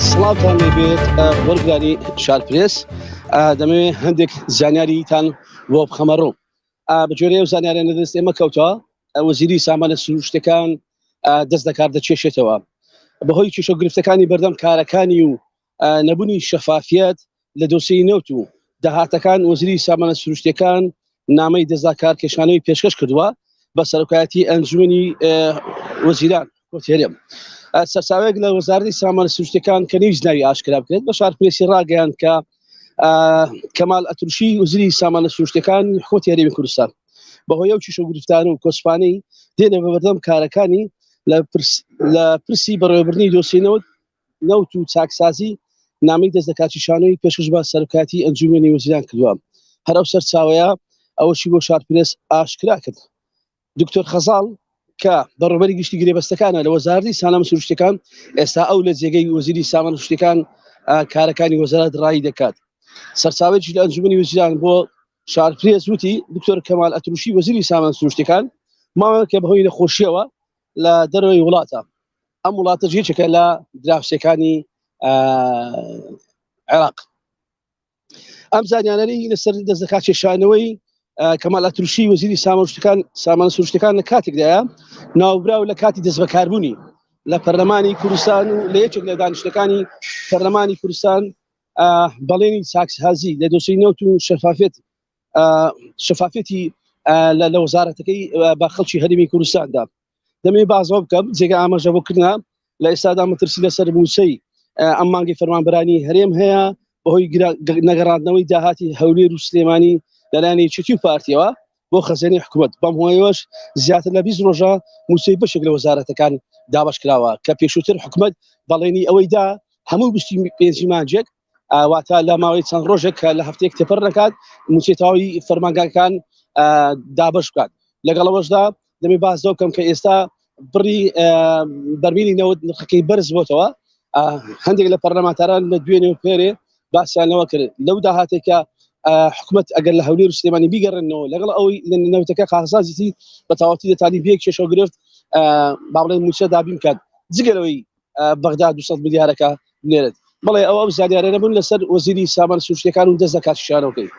سڵاوتان لێبێت وەرگرانی شارپرێس دەمەوێت هەندێک زانیاریتان بۆ بخەمەڕۆ بەجۆرەیە و زانیاریانە دەست ئێمە کەوتەوە وەزیری سامانە سروشتەکان دەست دەکار دەچێشێتەوە بەهۆی کێشە گرفتەکانی بەردەم کارەکانی و نەبوونی شەفافیەت لە دۆسیەی نەوت و داهاتەکان وەزیری سامانە سروشتیەکان نامەی دەستلەکارکێشانەی پێشکەش کردووە بە سەرۆکایەتی ئەنجومەنی وەزیران کۆتێرێم سەرچاوەیەک لە وەزارەتی سامانە سروشتیەکان کە نەویست ناوی ئاشکرا بکرێت بە شارپرێسی ڕاگەیاند کە کەمال ئەتروشی وەزیری سامانە سروشتیەکان حکومەتی هەرێمی کوردستان بەهۆی ئەو کێشە گرفتانە و کۆسپانەی دێنە بە بەردەم کارەکانی لە پرسی بەڕێوەبردنی دۆسیە نەوت و چاکسازی نامەی دەستلەکارکێشانەی پێشکەش بە سەرۆکایەتی ئەنجومەنی وەزیران کردووە هەر ئەو سەرچاوەیە ئەوەشی بۆ شارپرێس ئاشکرا کرد دکتۆر خەزاڵ کە بەڕێوەبەری گشتی گرێبەستەکانە لە وەزارەتی سامانە سروشتیەکان ئێستا ئەو لە جێگەی وەزیری سامانە سروشتیەکان کارەکانی وەزارەت ڕای دەکات سەرچاوەیەکی لە ئەنجومەنی وەزیران بۆ شارپرێس وتی دکتۆر کەمال ئەتروشی وەزیری سامانە سروشتیەکان ماوەیە کە بەهۆی نەخۆشیەوە لە دەرەوەی وڵاتە ئەم وڵاتە جێچەکە لە دراوسەکانی عێراق ئەم زانیانەی لەسەر دەستلەکارکێشانەوەی کەمال ئەتروشی وەزیری سامانە سروشتیەکان لە کاتێکدایە ناوبراو لە کاتی دەستبەکاربوونی لە پەرلەمانی کوردستان و لە یەکێک لە دانیشتەکانی پەرلەمانی کوردستان بەڵێنی چاکسازی لە دۆسیەی نەوت و شەفافێتی لە وەزارەتەکەی بە خەڵکی هەرێمی کوردستاندا دەمێ بازەوە بکەم جێگە ئاماژە بۆکردنا لە ئێستادا مەترسی لەسەر مووسەی ئەم مانگی فەرمانبەرانی هەرێم هەیە بەهۆی نەگەڕاندنەوەی داهاتی هەولێر و سلێمانی لەلایەن یەکێتی و پارتیەوە بۆ خەزانەی حکومەت بەم هۆیەوەش زیاتر لە 20 ڕۆژە مووسەی بەشێک لە وەزارەتەکان دابەش کراوە کە پێشووتر حکومەت بەڵێنی ئەوەیدا هەموو بشتی پێنجی مانجێک واتە لە ماوەی چەند ڕۆژێک کە لە هەفتەیەک تێپەر نەکات مووسێتاوی فەرمانگاکان دابەش بکات لەگەڵەوەشدا دەمێ بازەوە بکەم کە ئێستا بڕی بەرمیلی نەوت نرخەکەی بەرز بۆتەوە هەندێک لە پەرلەمانتاران لە دوێنێ و پێرێ باسییانەوە کرد لەو داهاتێکە حکومەت ئەگەر لە هەولێر و سلێمانی بیگەڕێنەوە لەگەڵ ئەوەی لە نەوتەکە قازازی بە تەواوەتی دەتوانی بەیەک کێشە گرفت با بڵێن مووسە دابین بکات جگەرەوەی بەغدا 200 ملیارەکە بنێرێت بەڵێ ئەو زانیاریانە بوون لەسەر وەزیری سامانە سروشتیەکان و دەستلەکارکێشانەکەی